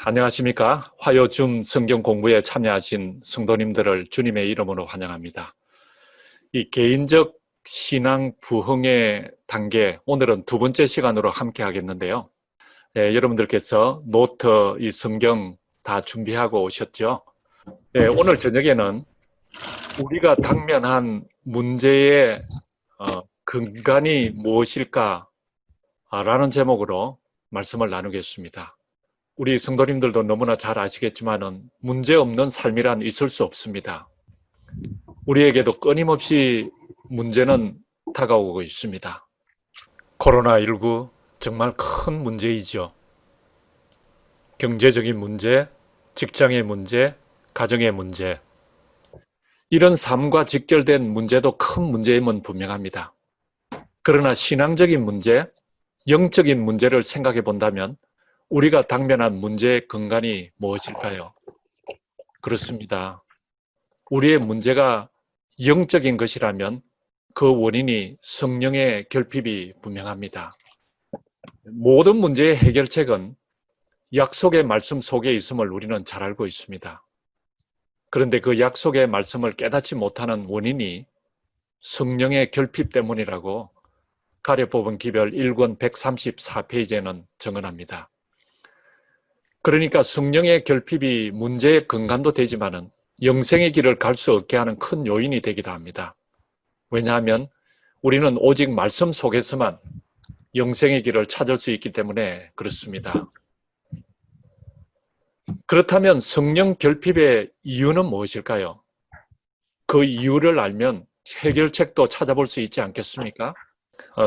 안녕하십니까. 화요줌 성경 공부에 참여하신 성도님들을 주님의 이름으로 환영합니다. 이 개인적 신앙 부흥의 단계, 오늘은 두 번째 시간으로 함께 하겠는데요. 여러분들께서 노트, 이 성경 다 준비하고 오셨죠? 오늘 저녁에는 우리가 당면한 문제의 근간이 무엇일까? 라는 제목으로 말씀을 나누겠습니다. 우리 성도님들도 너무나 잘 아시겠지만은 문제 없는 삶이란 있을 수 없습니다. 우리에게도 끊임없이 문제는 다가오고 있습니다. 코로나19 정말 큰 문제이죠. 경제적인 문제, 직장의 문제, 가정의 문제. 이런 삶과 직결된 문제도 큰 문제임은 분명합니다. 그러나 신앙적인 문제, 영적인 문제를 생각해 본다면 우리가 당면한 문제의 근간이 무엇일까요? 그렇습니다. 우리의 문제가 영적인 것이라면 그 원인이 성령의 결핍이 분명합니다. 모든 문제의 해결책은 약속의 말씀 속에 있음을 우리는 잘 알고 있습니다. 그런데 그 약속의 말씀을 깨닫지 못하는 원인이 성령의 결핍 때문이라고 가려뽑은 기별 1권 134페이지에는 정언합니다. 그러니까 성령의 결핍이 문제의 근간도 되지만은 영생의 길을 갈 수 없게 하는 큰 요인이 되기도 합니다. 왜냐하면 우리는 오직 말씀 속에서만 영생의 길을 찾을 수 있기 때문에 그렇습니다. 그렇다면 성령 결핍의 이유는 무엇일까요? 그 이유를 알면 해결책도 찾아볼 수 있지 않겠습니까?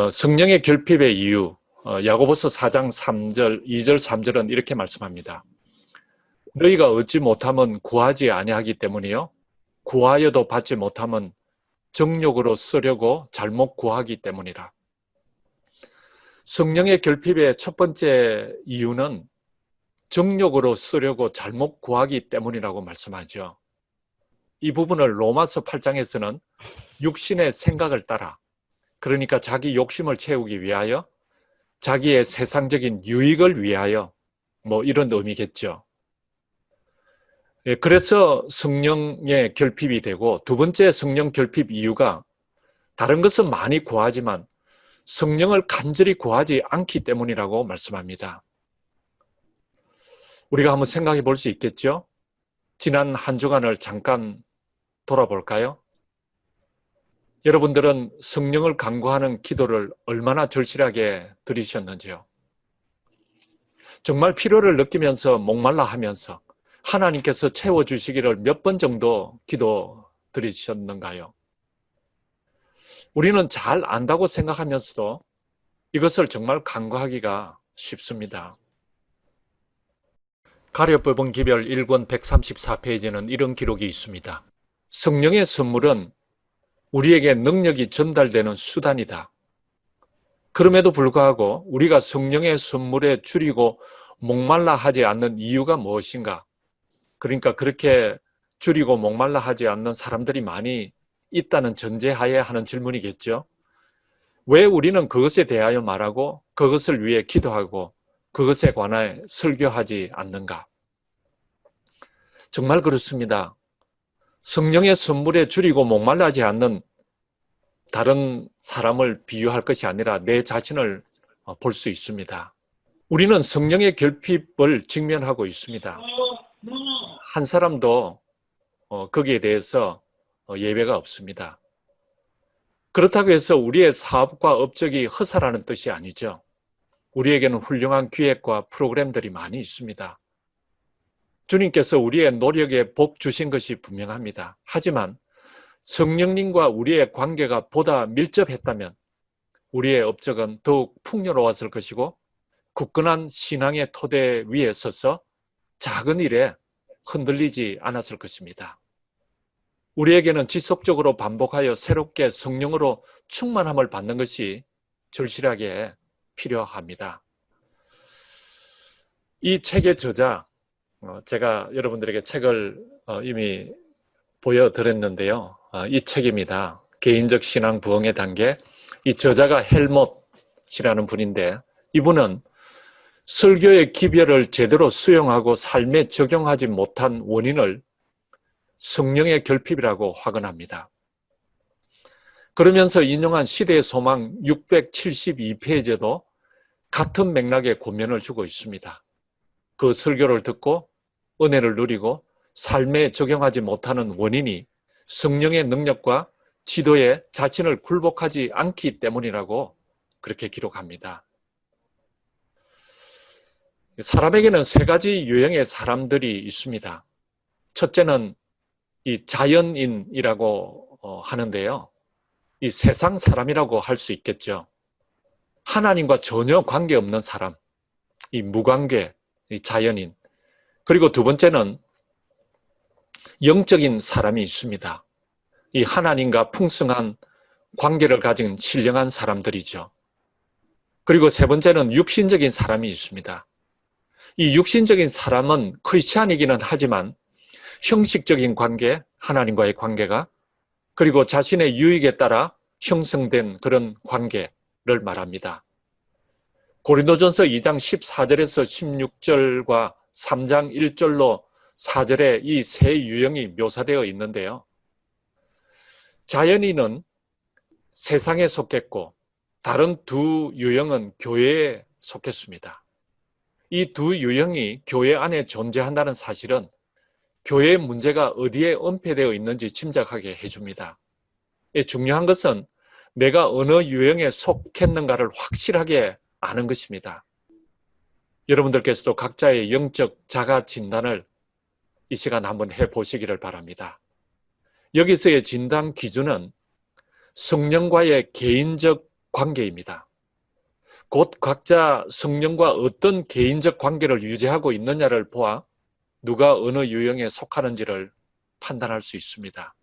성령의 결핍의 이유, 야고보서 4장 3절, 2절, 3절은 이렇게 말씀합니다. 너희가 얻지 못하면 구하지 아니하기 때문이요. 구하여도 받지 못하면 정욕으로 쓰려고 잘못 구하기 때문이라. 성령의 결핍의 첫 번째 이유는 정욕으로 쓰려고 잘못 구하기 때문이라고 말씀하죠. 이 부분을 로마서 8장에서는 육신의 생각을 따라, 그러니까 자기 욕심을 채우기 위하여, 자기의 세상적인 유익을 위하여, 이런 의미겠죠. 그래서 성령의 결핍이 되고, 두 번째 성령 결핍 이유가 다른 것은 많이 구하지만 성령을 간절히 구하지 않기 때문이라고 말씀합니다. 우리가 한번 생각해 볼 수 있겠죠? 지난 한 주간을 잠깐 돌아볼까요? 여러분들은 성령을 간구하는 기도를 얼마나 절실하게 드리셨는지요? 정말 필요를 느끼면서 목말라 하면서 하나님께서 채워주시기를 몇 번 정도 기도 드리셨는가요? 우리는 잘 안다고 생각하면서도 이것을 정말 간구하기가 쉽습니다. 가려법은 기별 1권 134페이지는 이런 기록이 있습니다. 성령의 선물은 우리에게 능력이 전달되는 수단이다. 그럼에도 불구하고 우리가 성령의 선물에 줄이고 목말라 하지 않는 이유가 무엇인가? 그러니까 그렇게 줄이고 목말라 하지 않는 사람들이 많이 있다는 전제하에 하는 질문이겠죠. 왜 우리는 그것에 대하여 말하고 그것을 위해 기도하고 그것에 관해 설교하지 않는가? 정말 그렇습니다. 성령의 선물에 줄이고 목말라하지 않는 다른 사람을 비유할 것이 아니라 내 자신을 볼 수 있습니다. 우리는 성령의 결핍을 직면하고 있습니다. 한 사람도 거기에 대해서 예외가 없습니다. 그렇다고 해서 우리의 사업과 업적이 허사라는 뜻이 아니죠. 우리에게는 훌륭한 기획과 프로그램들이 많이 있습니다. 주님께서 우리의 노력에 복 주신 것이 분명합니다. 하지만 성령님과 우리의 관계가 보다 밀접했다면 우리의 업적은 더욱 풍요로웠을 것이고 굳건한 신앙의 토대 위에 서서 작은 일에 흔들리지 않았을 것입니다. 우리에게는 지속적으로 반복하여 새롭게 성령으로 충만함을 받는 것이 절실하게 필요합니다. 이 책의 저자, 제가 여러분들에게 책을 이미 보여드렸는데요. 이 책입니다. 개인적 신앙 부흥의 단계. 이 저자가 헬못이라는 분인데 이분은 설교의 기별을 제대로 수용하고 삶에 적용하지 못한 원인을 성령의 결핍이라고 확언합니다. 그러면서 인용한 시대의 소망 672페이지에도 같은 맥락의 권면을 주고 있습니다. 그 설교를 듣고 은혜를 누리고 삶에 적용하지 못하는 원인이 성령의 능력과 지도에 자신을 굴복하지 않기 때문이라고 그렇게 기록합니다. 사람에게는 세 가지 유형의 사람들이 있습니다. 첫째는 이 자연인이라고 하는데요. 이 세상 사람이라고 할 수 있겠죠. 하나님과 전혀 관계없는 사람, 이 무관계, 이 자연인. 그리고 두 번째는 영적인 사람이 있습니다. 이 하나님과 풍성한 관계를 가진 신령한 사람들이죠. 그리고 세 번째는 육신적인 사람이 있습니다. 이 육신적인 사람은 크리스찬이기는 하지만 형식적인 관계, 하나님과의 관계가 그리고 자신의 유익에 따라 형성된 그런 관계를 말합니다. 고린도전서 2장 14절에서 16절과 3장 1절로 4절에 이 세 유형이 묘사되어 있는데요. 자연인은 세상에 속했고 다른 두 유형은 교회에 속했습니다. 이 두 유형이 교회 안에 존재한다는 사실은 교회의 문제가 어디에 은폐되어 있는지 짐작하게 해줍니다. 중요한 것은 내가 어느 유형에 속했는가를 확실하게 아는 것입니다. 여러분들께서도 각자의 영적 자가 진단을 이 시간 한번 해보시기를 바랍니다. 여기서의 진단 기준은 성령과의 개인적 관계입니다. 곧 각자 성령과 어떤 개인적 관계를 유지하고 있느냐를 보아 누가 어느 유형에 속하는지를 판단할 수 있습니다.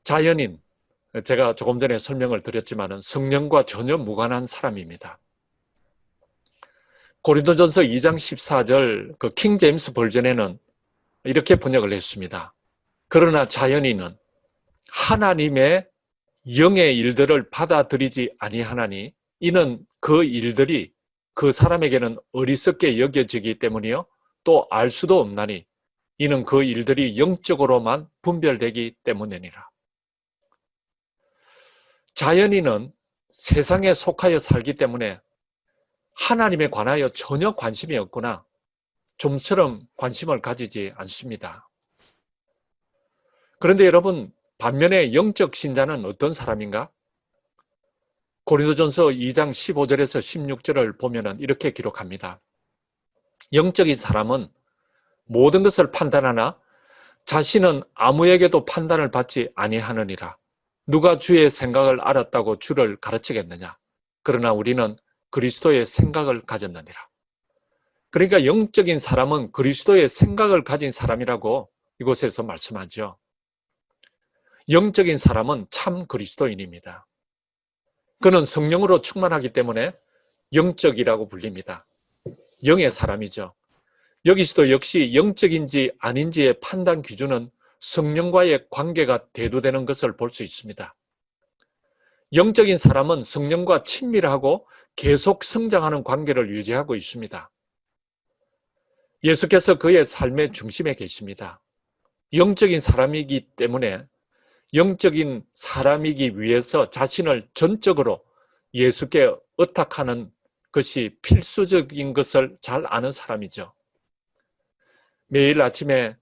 자연인, 제가 조금 전에 설명을 드렸지만 성령과 전혀 무관한 사람입니다. 고린도전서 2장 14절 그 킹 제임스 버전에는 이렇게 번역을 했습니다. 그러나 자연인은 하나님의 영의 일들을 받아들이지 아니하나니 이는 그 일들이 그 사람에게는 어리석게 여겨지기 때문이요 또 알 수도 없나니 이는 그 일들이 영적으로만 분별되기 때문이니라. 자연인은 세상에 속하여 살기 때문에 하나님에 관하여 전혀 관심이 없거나 좀처럼 관심을 가지지 않습니다. 그런데 여러분, 반면에 영적 신자는 어떤 사람인가? 고린도전서 2장 15절에서 16절을 보면 이렇게 기록합니다. 영적인 사람은 모든 것을 판단하나 자신은 아무에게도 판단을 받지 아니하느니라. 누가 주의 생각을 알았다고 주를 가르치겠느냐? 그러나 우리는 그리스도의 생각을 가졌느니라. 그러니까 영적인 사람은 그리스도의 생각을 가진 사람이라고 이곳에서 말씀하죠. 영적인 사람은 참 그리스도인입니다. 그는 성령으로 충만하기 때문에 영적이라고 불립니다. 영의 사람이죠. 여기서도 역시 영적인지 아닌지의 판단 기준은 성령과의 관계가 대두되는 것을 볼 수 있습니다. 영적인 사람은 성령과 친밀하고 계속 성장하는 관계를 유지하고 있습니다. 예수께서 그의 삶의 중심에 계십니다. 영적인 사람이기 때문에 영적인 사람이기 위해서 자신을 전적으로 예수께 의탁하는 것이 필수적인 것을 잘 아는 사람이죠. 매일 아침에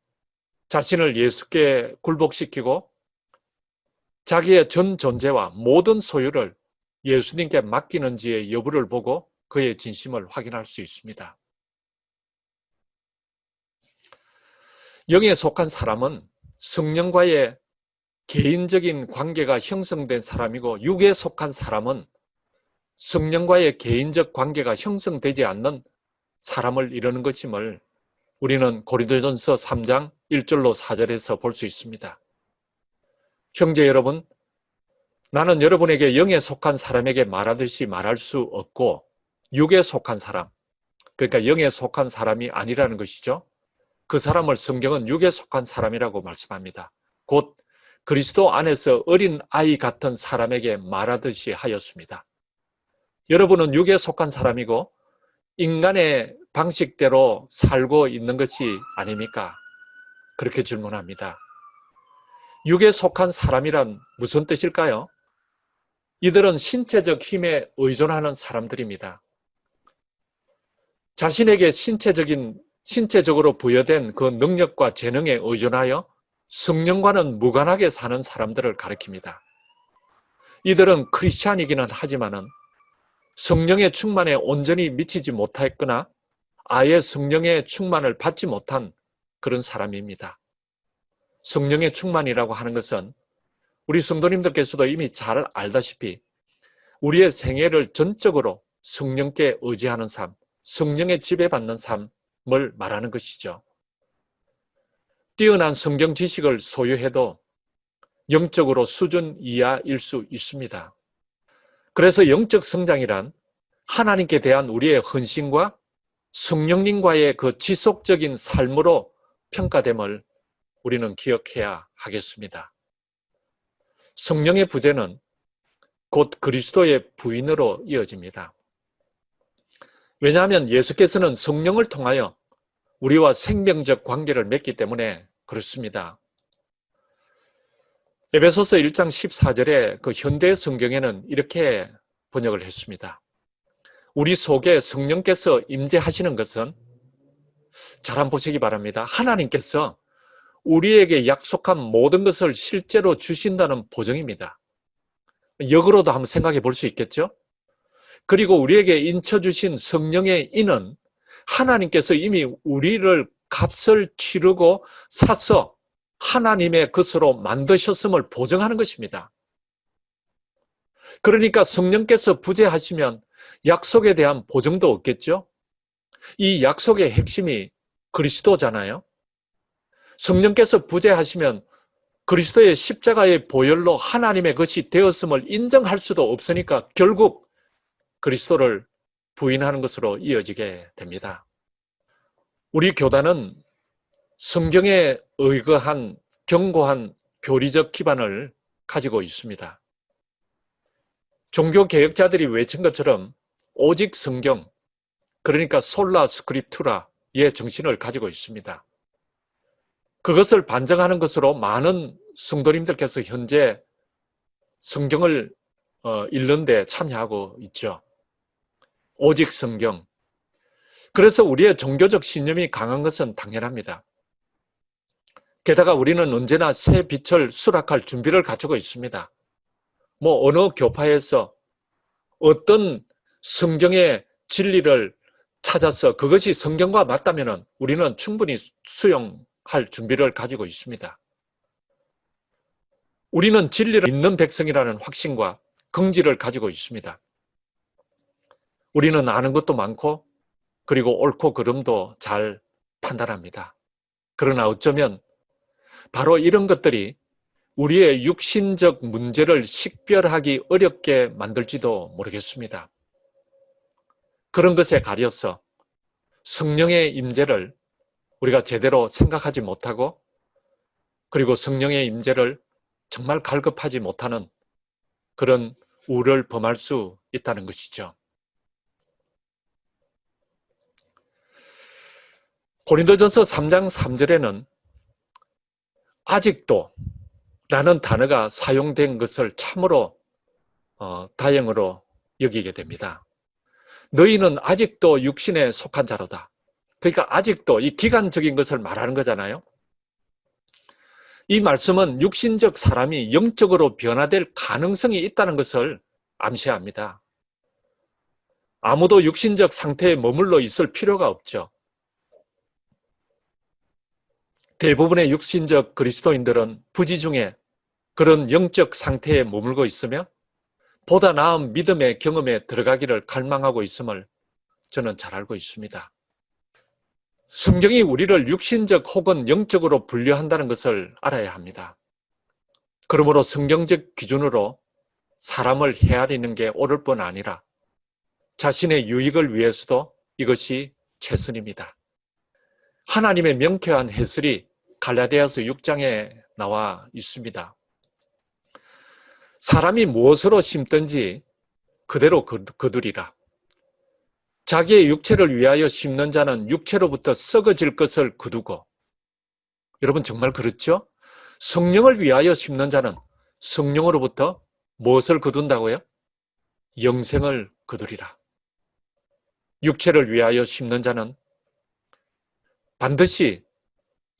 자신을 예수께 굴복시키고 자기의 전 존재와 모든 소유를 예수님께 맡기는지의 여부를 보고 그의 진심을 확인할 수 있습니다. 영에 속한 사람은 성령과의 개인적인 관계가 형성된 사람이고 육에 속한 사람은 성령과의 개인적 관계가 형성되지 않는 사람을 이루는 것임을 우리는 고린도전서 3장 1절로 4절에서 볼 수 있습니다. 형제 여러분, 나는 여러분에게 영에 속한 사람에게 말하듯이 말할 수 없고 육에 속한 사람, 그러니까 영에 속한 사람이 아니라는 것이죠. 그 사람을 성경은 육에 속한 사람이라고 말씀합니다. 곧 그리스도 안에서 어린 아이 같은 사람에게 말하듯이 하였습니다. 여러분은 육에 속한 사람이고 인간의 방식대로 살고 있는 것이 아닙니까? 그렇게 질문합니다. 육에 속한 사람이란 무슨 뜻일까요? 이들은 신체적 힘에 의존하는 사람들입니다. 자신에게 신체적으로 부여된 그 능력과 재능에 의존하여 성령과는 무관하게 사는 사람들을 가리킵니다. 이들은 크리스찬이기는 하지만은 성령의 충만에 온전히 미치지 못했거나 아예 성령의 충만을 받지 못한 그런 사람입니다. 성령의 충만이라고 하는 것은 우리 성도님들께서도 이미 잘 알다시피 우리의 생애를 전적으로 성령께 의지하는 삶, 성령의 지배받는 삶을 말하는 것이죠. 뛰어난 성경 지식을 소유해도 영적으로 수준 이하일 수 있습니다. 그래서 영적 성장이란 하나님께 대한 우리의 헌신과 성령님과의 그 지속적인 삶으로 평가됨을 우리는 기억해야 하겠습니다. 성령의 부재는 곧 그리스도의 부인으로 이어집니다. 왜냐하면 예수께서는 성령을 통하여 우리와 생명적 관계를 맺기 때문에 그렇습니다. 에베소서 1장 14절에 그 현대 성경에는 이렇게 번역을 했습니다. 우리 속에 성령께서 임재하시는 것은 잘 한번 보시기 바랍니다. 하나님께서 우리에게 약속한 모든 것을 실제로 주신다는 보증입니다. 역으로도 한번 생각해 볼 수 있겠죠? 그리고 우리에게 인쳐주신 성령의 인은 하나님께서 이미 우리를 값을 치르고 사서 하나님의 것으로 만드셨음을 보증하는 것입니다. 그러니까 성령께서 부재하시면 약속에 대한 보증도 없겠죠? 이 약속의 핵심이 그리스도잖아요. 성령께서 부재하시면 그리스도의 십자가의 보혈로 하나님의 것이 되었음을 인정할 수도 없으니까 결국 그리스도를 부인하는 것으로 이어지게 됩니다. 우리 교단은 성경에 의거한 견고한 교리적 기반을 가지고 있습니다. 종교개혁자들이 외친 것처럼 오직 성경, 그러니까 솔라 스크립투라의 정신을 가지고 있습니다. 그것을 반증하는 것으로 많은 성도님들께서 현재 성경을 읽는 데 참여하고 있죠. 오직 성경. 그래서 우리의 종교적 신념이 강한 것은 당연합니다. 게다가 우리는 언제나 새 빛을 수락할 준비를 갖추고 있습니다. 어느 교파에서 어떤 성경의 진리를 찾아서 그것이 성경과 맞다면 우리는 충분히 수용할 준비를 가지고 있습니다. 우리는 진리를 믿는 백성이라는 확신과 긍지를 가지고 있습니다. 우리는 아는 것도 많고 그리고 옳고 그름도 잘 판단합니다. 그러나 어쩌면 바로 이런 것들이 우리의 육신적 문제를 식별하기 어렵게 만들지도 모르겠습니다. 그런 것에 가려서 성령의 임재를 우리가 제대로 생각하지 못하고 그리고 성령의 임재를 정말 갈급하지 못하는 그런 우를 범할 수 있다는 것이죠. 고린도전서 3장 3절에는 아직도 라는 단어가 사용된 것을 참으로 다행으로 여기게 됩니다. 너희는 아직도 육신에 속한 자로다. 그러니까 아직도 이 기간적인 것을 말하는 거잖아요. 이 말씀은 육신적 사람이 영적으로 변화될 가능성이 있다는 것을 암시합니다. 아무도 육신적 상태에 머물러 있을 필요가 없죠. 대부분의 육신적 그리스도인들은 부지중에 그런 영적 상태에 머물고 있으며 보다 나은 믿음의 경험에 들어가기를 갈망하고 있음을 저는 잘 알고 있습니다. 성경이 우리를 육신적 혹은 영적으로 분류한다는 것을 알아야 합니다. 그러므로 성경적 기준으로 사람을 헤아리는 게 옳을 뿐 아니라 자신의 유익을 위해서도 이것이 최선입니다. 하나님의 명쾌한 해설이 갈라디아서 6장에 나와 있습니다. 사람이 무엇으로 심든지 그대로 거두리라. 자기의 육체를 위하여 심는 자는 육체로부터 썩어질 것을 거두고, 여러분 정말 그렇죠? 성령을 위하여 심는 자는 성령으로부터 무엇을 거둔다고요? 영생을 거두리라. 육체를 위하여 심는 자는 반드시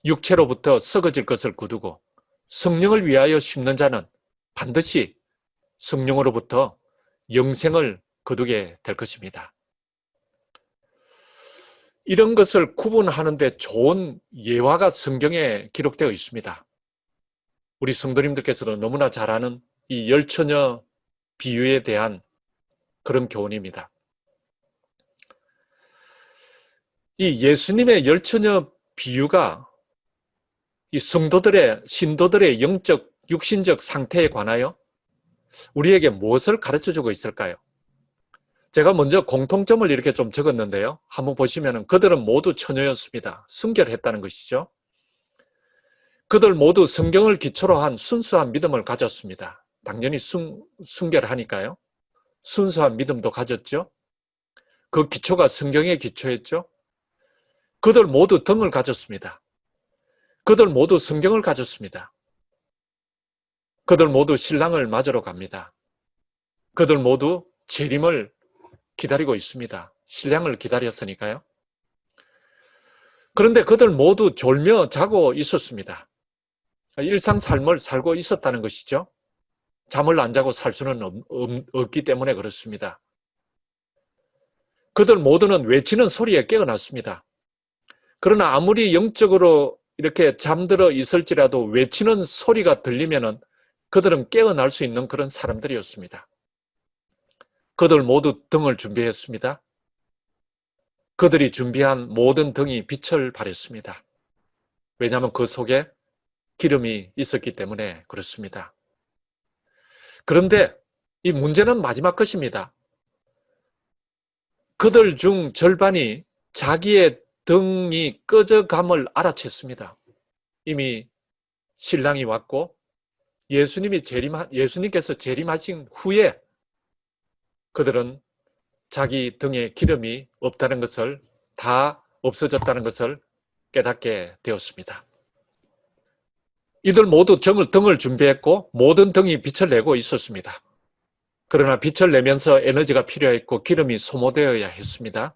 육체로부터 썩어질 것을 거두고, 성령을 위하여 심는 자는 반드시 성령으로부터 영생을 거두게 될 것입니다. 이런 것을 구분하는 데 좋은 예화가 성경에 기록되어 있습니다. 우리 성도님들께서도 너무나 잘 아는 이 열처녀 비유에 대한 그런 교훈입니다. 이 예수님의 열처녀 비유가 이 성도들의, 신도들의 영적, 육신적 상태에 관하여 우리에게 무엇을 가르쳐주고 있을까요? 제가 먼저 공통점을 이렇게 좀 적었는데요. 한번 보시면 그들은 모두 처녀였습니다. 순결했다는 것이죠. 그들 모두 성경을 기초로 한 순수한 믿음을 가졌습니다. 당연히 순결하니까요. 순수한 믿음도 가졌죠. 그 기초가 성경의 기초였죠. 그들 모두 등을 가졌습니다. 그들 모두 성경을 가졌습니다. 그들 모두 신랑을 맞으러 갑니다. 그들 모두 재림을 기다리고 있습니다. 신랑을 기다렸으니까요. 그런데 그들 모두 졸며 자고 있었습니다. 일상 삶을 살고 있었다는 것이죠. 잠을 안 자고 살 수는 없기 때문에 그렇습니다. 그들 모두는 외치는 소리에 깨어났습니다. 그러나 아무리 영적으로 이렇게 잠들어 있을지라도 외치는 소리가 들리면은 그들은 깨어날 수 있는 그런 사람들이었습니다. 그들 모두 등을 준비했습니다. 그들이 준비한 모든 등이 빛을 발했습니다. 왜냐하면 그 속에 기름이 있었기 때문에 그렇습니다. 그런데 이 문제는 마지막 것입니다. 그들 중 절반이 자기의 등이 꺼져감을 알아챘습니다. 이미 신랑이 왔고 예수님께서 재림하신 후에 그들은 자기 등에 기름이 없다는 것을, 다 없어졌다는 것을 깨닫게 되었습니다. 이들 모두 등을 준비했고 모든 등이 빛을 내고 있었습니다. 그러나 빛을 내면서 에너지가 필요했고 기름이 소모되어야 했습니다.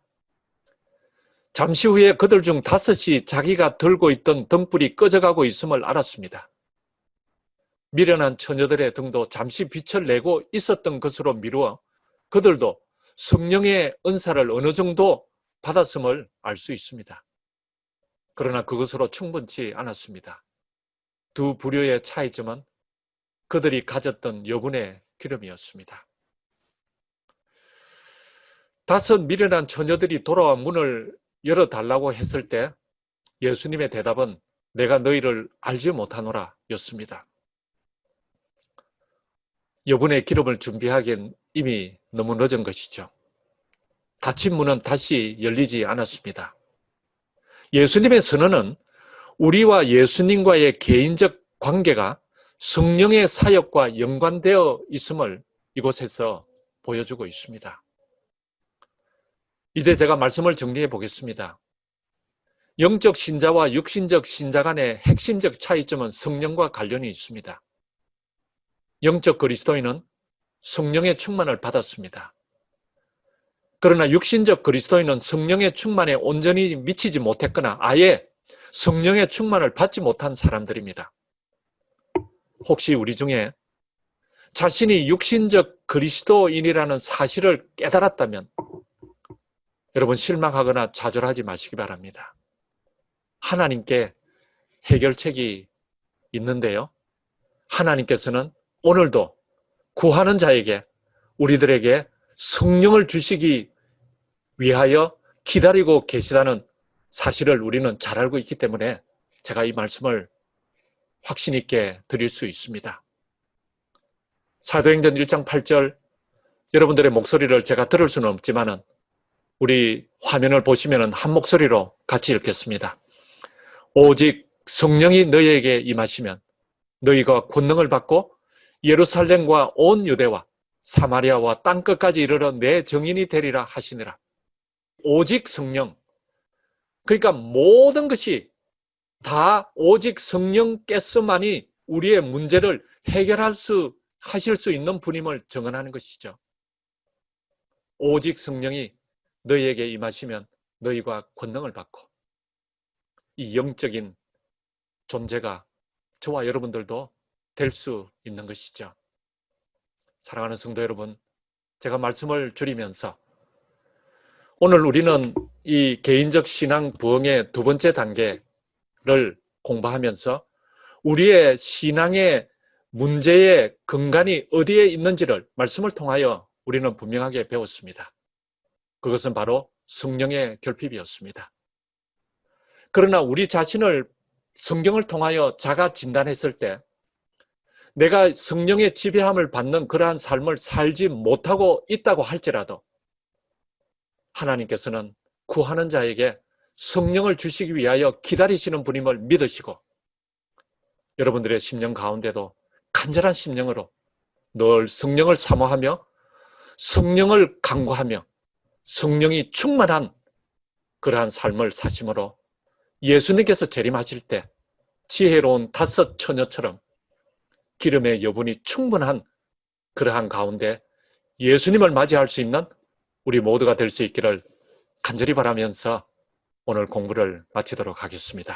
잠시 후에 그들 중 5이 자기가 들고 있던 등불이 꺼져가고 있음을 알았습니다. 미련한 처녀들의 등도 잠시 빛을 내고 있었던 것으로 미루어 그들도 성령의 은사를 어느 정도 받았음을 알 수 있습니다. 그러나 그것으로 충분치 않았습니다. 두 부류의 차이점은 그들이 가졌던 여분의 기름이었습니다. 5 미련한 처녀들이 돌아와 문을 열어달라고 했을 때 예수님의 대답은 내가 너희를 알지 못하노라 였습니다. 여분의 기름을 준비하기엔 이미 너무 늦은 것이죠. 닫힌 문은 다시 열리지 않았습니다. 예수님의 선언은 우리와 예수님과의 개인적 관계가 성령의 사역과 연관되어 있음을 이곳에서 보여주고 있습니다. 이제 제가 말씀을 정리해 보겠습니다. 영적 신자와 육신적 신자 간의 핵심적 차이점은 성령과 관련이 있습니다. 영적 그리스도인은 성령의 충만을 받았습니다. 그러나 육신적 그리스도인은 성령의 충만에 온전히 미치지 못했거나 아예 성령의 충만을 받지 못한 사람들입니다. 혹시 우리 중에 자신이 육신적 그리스도인이라는 사실을 깨달았다면 여러분 실망하거나 좌절하지 마시기 바랍니다. 하나님께 해결책이 있는데요. 하나님께서는 오늘도 구하는 자에게 우리들에게 성령을 주시기 위하여 기다리고 계시다는 사실을 우리는 잘 알고 있기 때문에 제가 이 말씀을 확신 있게 드릴 수 있습니다. 사도행전 1장 8절 여러분들의 목소리를 제가 들을 수는 없지만은 우리 화면을 보시면은 한 목소리로 같이 읽겠습니다. 오직 성령이 너희에게 임하시면 너희가 권능을 받고 예루살렘과 온 유대와 사마리아와 땅끝까지 이르러 내 증인이 되리라 하시니라. 오직 성령. 그러니까 모든 것이 다 오직 성령께서만이 우리의 문제를 하실 수 있는 분임을 증언하는 것이죠. 오직 성령이 너희에게 임하시면 너희가 권능을 받고 이 영적인 존재가 저와 여러분들도 될 수 있는 것이죠. 사랑하는 성도 여러분, 제가 말씀을 줄이면서 오늘 우리는 이 개인적 신앙 부흥의 두 번째 단계를 공부하면서 우리의 신앙의 문제의 근간이 어디에 있는지를 말씀을 통하여 우리는 분명하게 배웠습니다. 그것은 바로 성령의 결핍이었습니다. 그러나 우리 자신을 성경을 통하여 자가 진단했을 때 내가 성령의 지배함을 받는 그러한 삶을 살지 못하고 있다고 할지라도 하나님께서는 구하는 자에게 성령을 주시기 위하여 기다리시는 분임을 믿으시고 여러분들의 심령 가운데도 간절한 심령으로 늘 성령을 사모하며 성령을 간구하며 성령이 충만한 그러한 삶을 사심으로 예수님께서 재림하실 때 지혜로운 5 처녀처럼 기름의 여분이 충분한 그러한 가운데 예수님을 맞이할 수 있는 우리 모두가 될 수 있기를 간절히 바라면서 오늘 공부를 마치도록 하겠습니다.